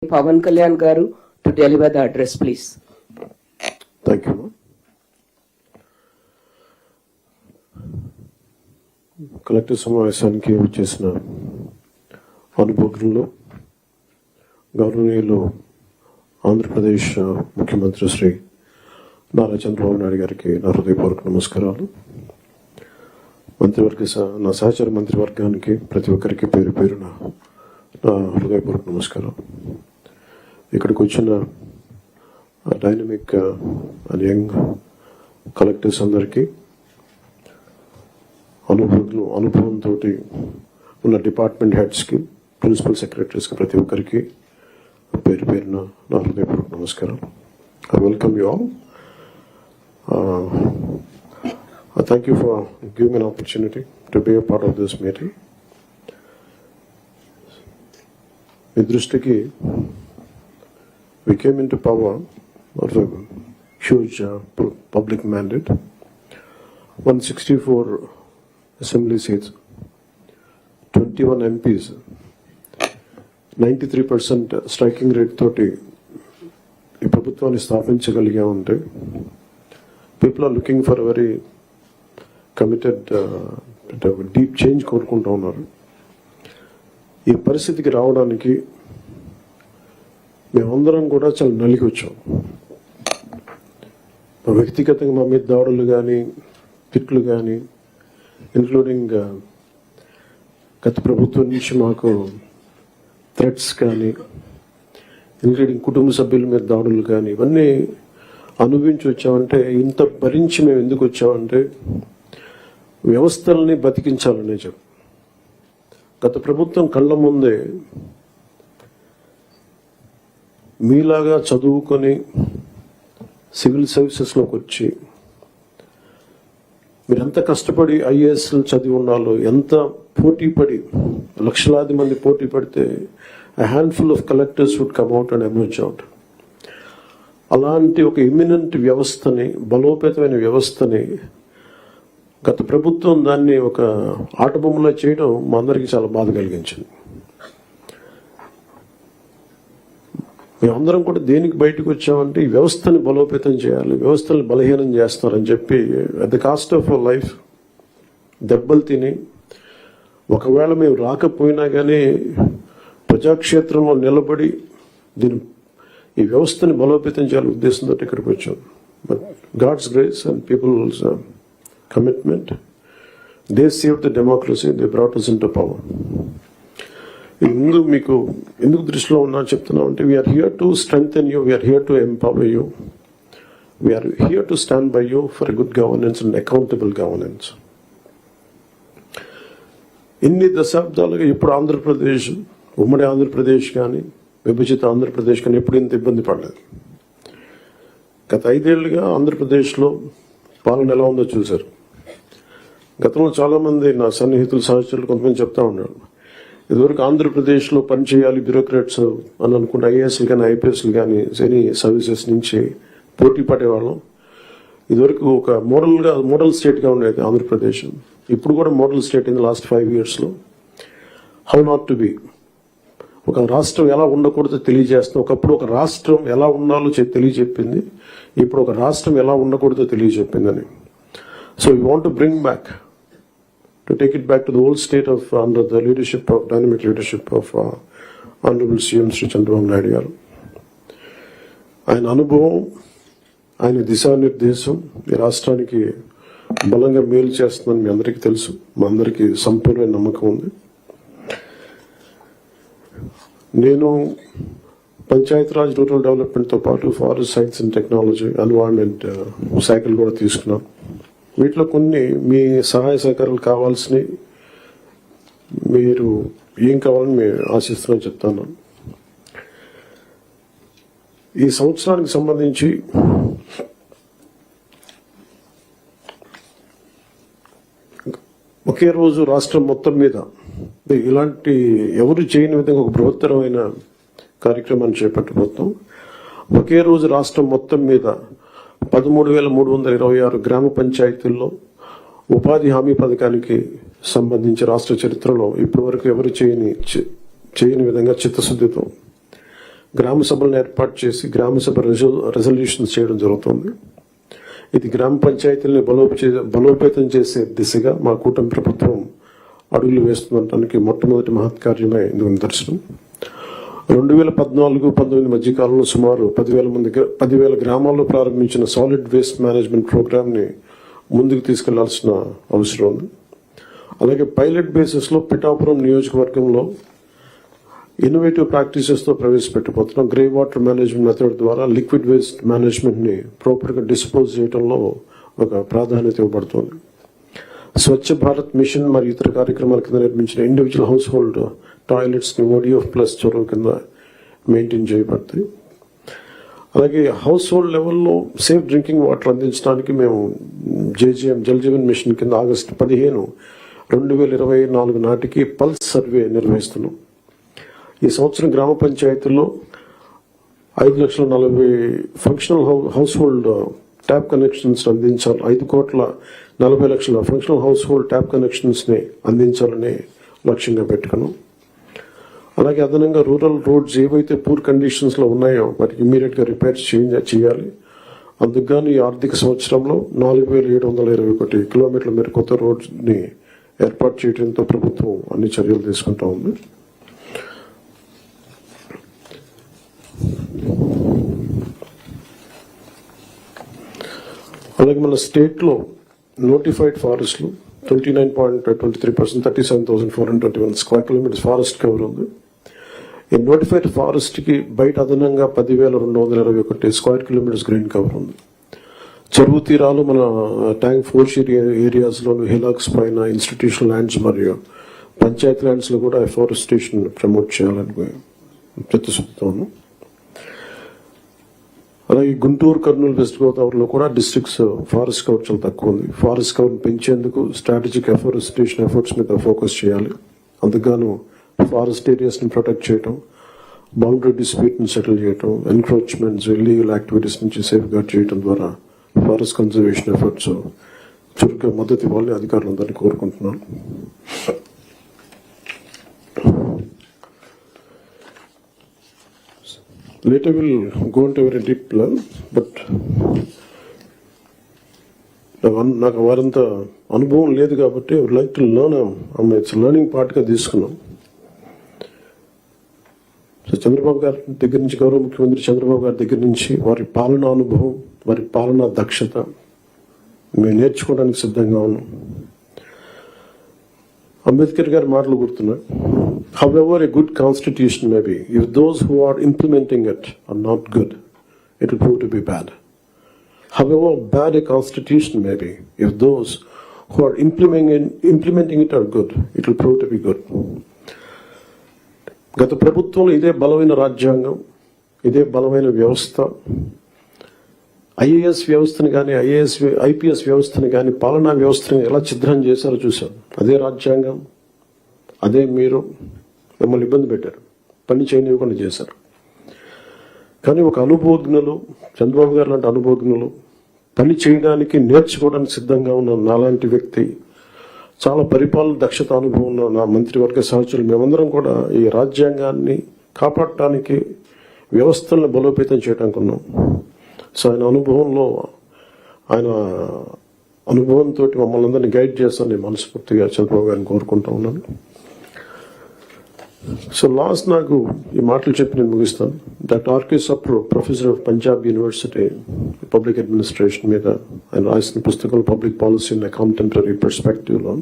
Pawan Kalyan Garu to deliver the address, please. Thank you. Collector సమావేశానికి వచ్చేసిన అనుభవజ్ఞులు గౌరవనీయులు ఆంధ్రప్రదేశ్ ముఖ్యమంత్రి శ్రీ నారా చంద్రబాబు నాయుడు గారికి నా హృదయపూర్వక నమస్కారాలు. నా సహచర మంత్రివర్గానికి ప్రతి ఒక్కరికి పేరు పేరున నా హృదయపూర్వక నమస్కారం. ఇక్కడికి వచ్చిన డైనమిక్ అండ్ యంగ్ కలెక్టర్స్ అందరికీ, అనుభవంతో ఉన్న డిపార్ట్మెంట్ హెడ్స్కి, ప్రిన్సిపల్ సెక్రటరీస్కి, ప్రతి ఒక్కరికి పేరు పేరున నా హృదయపూర్వక నమస్కారం. I welcome you all. Thank you for giving me an opportunity to be a part of this meeting. మీ దృష్టికి we came into power of a huge public mandate, 164 assembly seats, 21 MPs, 93% striking rate తోటి ఈ ప్రభుత్వాన్ని స్థాపించగలిగా ఉంటే people are looking for very committed deep change కోరుకుంటూ ఉన్నారు. ఈ పరిస్థితికి రావడానికి మేమందరం కూడా చాలా నలిగి వచ్చాం. వ్యక్తిగతంగా మా మీద దాడులు కానీ, తిట్లు కానీ, ఇంక్లూడింగ్ గత ప్రభుత్వం నుంచి మాకు థ్రెట్స్ కానీ, ఇంక్లూడింగ్ కుటుంబ సభ్యుల మీద దాడులు కానీ, ఇవన్నీ అనుభవించి వచ్చామంటే, ఇంత భరించి మేము ఎందుకు వచ్చామంటే వ్యవస్థల్ని బతికించాలనే చెప్పు. గత ప్రభుత్వం కళ్ళ ముందే మీలాగా చదువుకొని సివిల్ సర్వీసెస్లోకి వచ్చి మీరు ఎంత కష్టపడి ఐఏఎస్లు చదివి ఉన్నాలో, ఎంత పోటీ పడి, లక్షలాది మంది పోటీ పడితే a handful of collectors would come out and emerge out. అలాంటి ఒక ఇమినెంట్ వ్యవస్థని, బలోపేతమైన వ్యవస్థని గత ప్రభుత్వం దాన్ని ఒక ఆటబొమ్మలో చేయడం మా అందరికీ చాలా బాధ కలిగించింది. మేమందరం కూడా దేనికి బయటకు వచ్చామంటే ఈ వ్యవస్థని బలోపేతం చేయాలి, వ్యవస్థని బలహీనం చేస్తారని చెప్పి at the cost of life దెబ్బలు తిని, ఒకవేళ మేము రాకపోయినా కానీ ప్రజాక్షేత్రంలో నిలబడి ఈ వ్యవస్థని బలోపేతం చేయాలని ఉద్దేశంతో ఇక్కడికి వచ్చాం. But God's grace and people's commitment, they saved the democracy, they brought us into power. మీకు ఎందుకు దృష్టిలో ఉన్నా చెప్తున్నా అంటే, we are here to strengthen you, we are here to empower you, we are here to stand by you for good governance and accountable governance. ఇన్ని దశాబ్దాలుగా ఇప్పుడు ఆంధ్రప్రదేశ్, ఉమ్మడి ఆంధ్రప్రదేశ్ కానీ, విభజిత ఆంధ్రప్రదేశ్ కానీ ఎప్పుడు ఇంత ఇబ్బంది పడలేదు. గత 5 ఏళ్లుగా ఆంధ్రప్రదేశ్లో పాలన ఎలా ఉందో చూశారు. గతంలో చాలామంది నా సన్నిహితులు, సహచరులు కొంతమంది చెప్తా ఉన్నారు, ఇదివరకు ఆంధ్రప్రదేశ్లో పనిచేయాలి బ్యూరోక్రాట్స్ అని అనుకుంటే ఐఏఎస్లు కానీ, ఐపీఎస్లు కానీ, ఎనీ సర్వీసెస్ నుంచి పోటీ పడేవాళ్ళం. ఇదివరకు ఒక మోడల్ స్టేట్గా ఉండేది ఆంధ్రప్రదేశ్. ఇప్పుడు కూడా model state in the last 5 yearsలో. How not to be. ఒక రాష్ట్రం ఎలా ఉండకూడదో తెలియజేస్తుంది. ఒకప్పుడు ఒక రాష్ట్రం ఎలా ఉండాలో తెలియజెప్పింది, ఇప్పుడు ఒక రాష్ట్రం ఎలా ఉండకూడదో తెలియజెప్పిందని. So we want to bring back, to take it back to the old state of under the leadership of dynamic leadership of Honorable CM Sri Chandrababu Naidu garu. ఆయన అనుభవం, ఆయన దిశానిర్దేశం ఈ రాష్ట్రానికి బలంగా మేలు చేస్తుందని మీ అందరికీ తెలుసు. మా అందరికీ సంపూర్ణ నమ్మకం ఉంది. నేను పంచాయతీరాజ్, రూరల్ డెవలప్మెంట్తో పాటు forest science and technology, environment శాఖలు కూడా తీసుకున్నాం. వీటిలో కొన్ని మీ సహాయ సహకారాలు కావాల్సినవి, మీరు ఏం కావాలని మేము ఆశిస్తున్నాం చెప్తాను. ఈ సంవత్సరానికి సంబంధించి ఒకే రోజు రాష్ట్రం మొత్తం మీద ఇలాంటి ఎవరు చేయని విధంగా ఒక బృహత్తరమైన కార్యక్రమాన్ని చేపట్టబోతాం. ఒకే రోజు రాష్ట్రం మొత్తం మీద 13,326 గ్రామ పంచాయతీల్లో ఉపాధి హామీ పథకానికి సంబంధించి రాష్ట్ర చరిత్రలో ఇప్పటి వరకు ఎవరు చేయని విధంగా చిత్తశుద్ధితో గ్రామ సభలను ఏర్పాటు చేసి గ్రామ సభ రెజల్యూషన్స్ చేయడం జరుగుతుంది. ఇది గ్రామ పంచాయతీలను బలోపేతం చేసే దిశగా మా కూటమి ప్రభుత్వం అడుగులు వేస్తుండటానికి మొట్టమొదటి మహత్కార్యమే ఇందుకు నిదర్శనం. 2014-19 మధ్యకాలంలో సుమారు 10,000 గ్రామాల్లో ప్రారంభించిన సాలిడ్ వేస్ట్ మేనేజ్మెంట్ ప్రోగ్రామ్ని ముందుకు తీసుకెళ్లాల్సిన అవసరం ఉంది. అలాగే పైలట్ బేసిస్లో పిఠాపురం నియోజకవర్గంలో ఇన్నోవేటివ్ ప్రాక్టీసెస్తో ప్రవేశపెట్టబోతున్నాం. గ్రే వాటర్ మేనేజ్మెంట్ మెథడ్ ద్వారా లిక్విడ్ వేస్ట్ మేనేజ్మెంట్ని ప్రాపర్గా డిస్పోజ్ చేయడంలో ఒక ప్రాధాన్యత ఇవ్వబడుతుంది. స్వచ్ఛ భారత్ మిషన్ మరియు ఇతర కార్యక్రమాల కింద నిర్మించిన ఇండివిజువల్ హౌస్ హోల్డ్ టాయిలెట్స్ని ODF ప్లస్ చొరవ కింద మెయింటైన్ చేయబడతాయి. అలాగే హౌస్ హోల్డ్ లెవెల్లో సేఫ్ డ్రింకింగ్ వాటర్ అందించడానికి మేము JJM జల్ జీవన్ మిషన్ కింద ఆగస్టు 15, 2024 నాటికి పల్స్ సర్వే నిర్వహిస్తున్నాం. ఈ సంవత్సరం గ్రామ పంచాయతీల్లో 5,40,000 functional house hold tap connections అందించాలి. 5,40,00,000 ఫంక్షనల్ హౌస్ హోల్డ్ ట్యాప్ కనెక్షన్స్ని అందించాలని లక్ష్యంగా పెట్టుకున్నాం. అలాగే అదనంగా రూరల్ రోడ్స్ ఏవైతే పూర్ కండిషన్స్లో ఉన్నాయో వాటికి ఇమీడియట్గా రిపేర్ చేయాలి. అందుకుగాను ఈ ఆర్థిక సంవత్సరంలో 4,721 కిలోమీటర్ల మేర కొత్త రోడ్స్ని ఏర్పాటు చేయడంతో ప్రభుత్వం అన్ని చర్యలు తీసుకుంటా ఉంది. అలాగే మన స్టేట్లో నోటిఫైడ్ ఫారెస్ట్లు 29.23%, 37,421 స్క్వేర్ కిలోమీటర్స్ ఫారెస్ట్ కవర్ ఉంది. ఈ నోటిఫైడ్ ఫారెస్ట్కి బయట అదనంగా 10,221 స్క్వేర్ కిలోమీటర్స్ గ్రీన్ కవర్ ఉంది. చెరువు తీరాలు మన ట్యాంక్ ఫోర్షియర్ ఏరియాస్లోను హిలాక్స్ పైన ఇన్స్టిట్యూషనల్ ల్యాండ్స్ మరియు పంచాయతీ ల్యాండ్స్లో కూడా ఎఫారెస్టేషన్ ప్రమోట్ చేయాలని చిత్తశుద్ధితోను. అలాగే గుంటూరు, కర్నూలు, వెస్ట్ గోదావరిలో కూడా డిస్ట్రిక్ట్స్ ఫారెస్ట్ కవర్ చాలా తక్కువ ఉంది. ఫారెస్ట్ కవర్ పెంచేందుకు స్ట్రాటజిక్ ఎఫారెస్టేషన్ ఎఫర్ట్స్ మీద ఫోకస్ చేయాలి. అందుకు ఫారెస్ట్ ఏరియాస్ని ప్రొటెక్ట్ చేయటం, బౌండరీ డిస్ప్యూట్ని సెటిల్ చేయటం, ఎన్క్రోచ్మెంట్స్, ఇల్లీగల్ యాక్టివిటీస్ నుంచి సేఫ్ గార్డ్ చేయడం ద్వారా ఫారెస్ట్ కన్జర్వేషన్ ఎఫర్ట్స్ చురుగ్గా మద్దతు ఇవ్వాలని అధికారులందరినీ కోరుకుంటున్నాను. Later we'll go into a very deep plan, but నాకు వారంత అనుభవం లేదు కాబట్టి I would like to learn. It's learning పార్ట్గా తీసుకున్నాం. సో చంద్రబాబు గారి దగ్గర నుంచి, గౌరవ ముఖ్యమంత్రి చంద్రబాబు గారి దగ్గర నుంచి వారి పాలనా అనుభవం, వారి పాలనా దక్షత మేము నేర్చుకోవడానికి సిద్ధంగా ఉన్నాం. అంబేద్కర్ గారి మాటలు గుర్తున్నాయి. However a good constitution may be, if those who are implementing it are not good, it will prove to be bad. However bad a constitution may be, if those who are implementing it are good, it will prove to be good. గత ప్రభుత్వంలో ఇదే బలమైన రాజ్యాంగం, ఇదే బలమైన వ్యవస్థ, IAS వ్యవస్థను కానీ IPS వ్యవస్థను కానీ పాలనా వ్యవస్థను ఎలా ఛిద్రం చేశారో చూశాం. అదే రాజ్యాంగం, అదే మీరు మిమ్మల్ని ఇబ్బంది పెట్టారు, పని చేయనివ్వకుండా చేశారు. కానీ ఒక అనుభవజ్ఞులు, చంద్రబాబు గారు లాంటి అనుభవజ్ఞులు, పని చేయడానికి నేర్చుకోవడానికి సిద్ధంగా ఉన్న నాలాంటి వ్యక్తి, చాలా పరిపాలన దక్షత అనుభవం ఉన్న నా మంత్రివర్గ సహచరులు, మేమందరం కూడా ఈ రాజ్యాంగాన్ని కాపాడటానికి, వ్యవస్థలను బలోపేతం చేయడానికి ఉన్నాం. సో ఆయన అనుభవంతో మమ్మల్ని అందరినీ గైడ్ చేస్తాను నేను మనస్ఫూర్తిగా చంద్రబాబు గారిని కోరుకుంటా ఉన్నాను. సో లాస్ట్ నాకు ఈ మాటలు చెప్పి నేను ముగిస్తాను. Doctor R.K. Sapro, professor of Punjab university public administration మీద ఆయన రాసిన పుస్తకం public policy in a contemporary పర్స్పెక్టివ్లో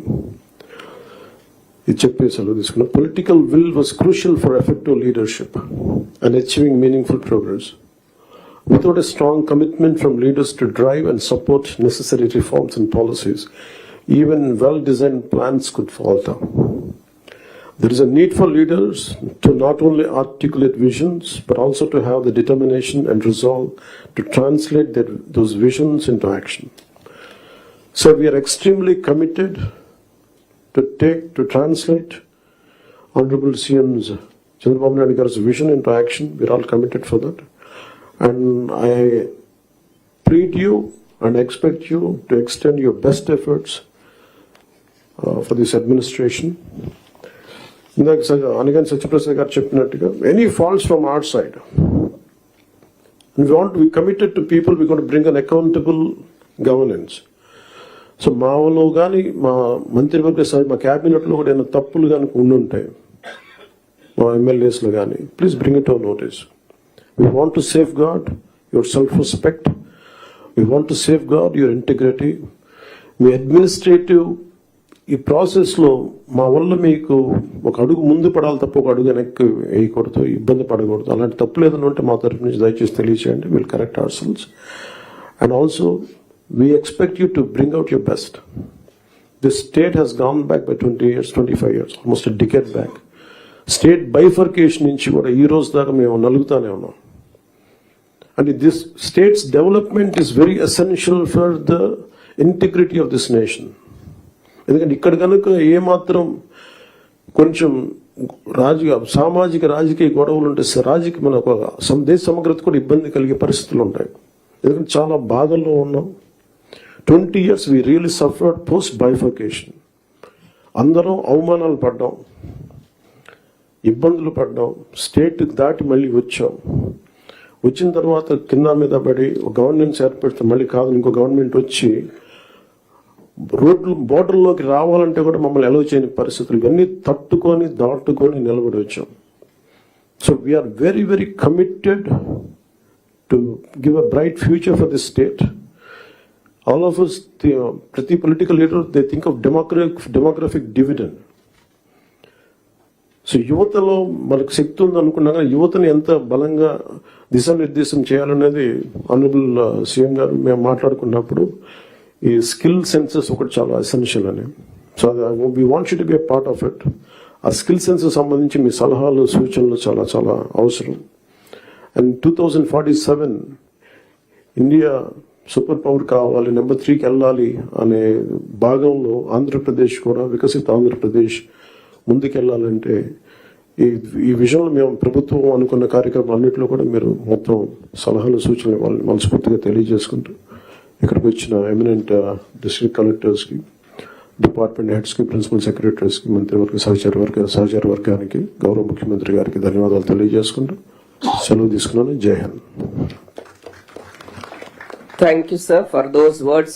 ఇది చెప్పి సెలవు తీసుకున్నాం. Political will was crucial for effective leadership and achieving meaningful progress. Without a strong commitment from leaders to drive and support necessary reforms and policies, even well-designed plans could falter. There is a need for leaders to not only articulate visions, but also to have the determination and resolve to translate those visions into action. So we are extremely committed to translate Honorable CM's Chandrababu Naidu Garu's vision into action. We are all committed for that. And I plead you and expect you to extend your best efforts for this administration. ఇందాక అనగానే సత్యప్రసాద్ గారు చెప్పినట్టుగా any faults from our side we committed to people, we're going to bring an accountable governance. So మాలో కానీ మా మంత్రివర్గ మా క్యాబినెట్లో కూడా ఏమైనా తప్పులు కనుక ఉండుంటాయి మా ఎమ్మెల్యేస్లో కానీ please bring it our notice. We want to safeguard your self respect, we want to safeguard your integrity. మీ అడ్మినిస్ట్రేటివ్ ఈ ప్రాసెస్లో మా వల్ల మీకు ఒక అడుగు ముందు పడాలి తప్ప ఒక అడుగు వెనక్కి వేయకూడదు, ఇబ్బంది పడకూడదు. అలాంటి తప్పులు ఏదైనా ఉంటే మా తరఫు నుంచి దయచేసి తెలియచేయండి. Will correct our selves. And also we expect you to bring out your best. This state has gone back by 20 years, 25 years, almost a decade back. State bifurcation నుంచి కూడా ఈ రోజు దాకా మేము నలుగుతానే ఉన్నాం. And this state's development is very essential for the integrity of this nation. ఎందుకంటే ఇక్కడ కనుక ఏమాత్రం కొంచెం సామాజిక రాజకీయ గొడవలు ఉంటే మన ఒక దేశ సమగ్రత కూడా ఇబ్బంది కలిగే పరిస్థితులు ఉంటాయి. ఎందుకంటే చాలా బాధల్లో ఉన్నాం. 20 years we really suffered post bifurcation. అందరం అవమానాలు పడ్డాం, ఇబ్బందులు పడ్డాం, స్టేట్ దాటి మళ్ళీ వచ్చాం. వచ్చిన తర్వాత కింద మీద పడి ఒక గవర్నెన్స్ ఏర్పడితే మళ్ళీ కాదు ఇంకో గవర్నమెంట్ వచ్చి రోడ్లు బోర్డర్లోకి రావాలంటే కూడా మమ్మల్ని అలౌ చేయని పరిస్థితులు ఇవన్నీ తట్టుకొని దాటుకొని నిలబడి వచ్చాం. So we are very very committed to give a bright future for this state. All of us, ప్రతి political leader they think of demographic dividend. So యువతలో మనకు శక్తి ఉంది అనుకున్నా కానీ యువతని ఎంత బలంగా దిశానిర్దేశం చేయాలనేది ఆనరబుల్ సీఎం గారు మేము మాట్లాడుకున్నప్పుడు ఈ స్కిల్ సెన్సెస్ ఒకటి చాలా ఎసెన్షియల్ అని. So we want you to be a part of it. ఆ స్కిల్ సెన్సెస్ సంబంధించి మీ సలహాలు సూచనలు చాలా చాలా అవసరం. అండ్ 2047 ఇండియా సూపర్ పవర్ కావాలి, నెంబర్ 3కి వెళ్ళాలి అనే భాగంలో ఆంధ్రప్రదేశ్ కూడా వికసిత ఆంధ్రప్రదేశ్ ముందుకెళ్ళాలంటే ఈ విషయంలో మేము ప్రభుత్వం అనుకున్న కార్యక్రమాలన్నింటిలో కూడా మీరు మొత్తం సలహాలు సూచనలు ఇవ్వాలని మనస్ఫూర్తిగా తెలియజేసుకుంటూ ఇక్కడికి వచ్చిన ఎమినెంట్ డిస్ట్రిక్ట్ కలెక్టర్స్కి, డిపార్ట్మెంట్ హెడ్స్కి, ప్రిన్సిపల్ సెక్రటరీస్కి, మంత్రివర్గ సహచార వర్గానికి, గౌరవ ముఖ్యమంత్రి గారికి ధన్యవాదాలు తెలియజేసుకుంటూ సెలవు తీసుకున్నాను. జై Hind. Thank you, sir, for those words of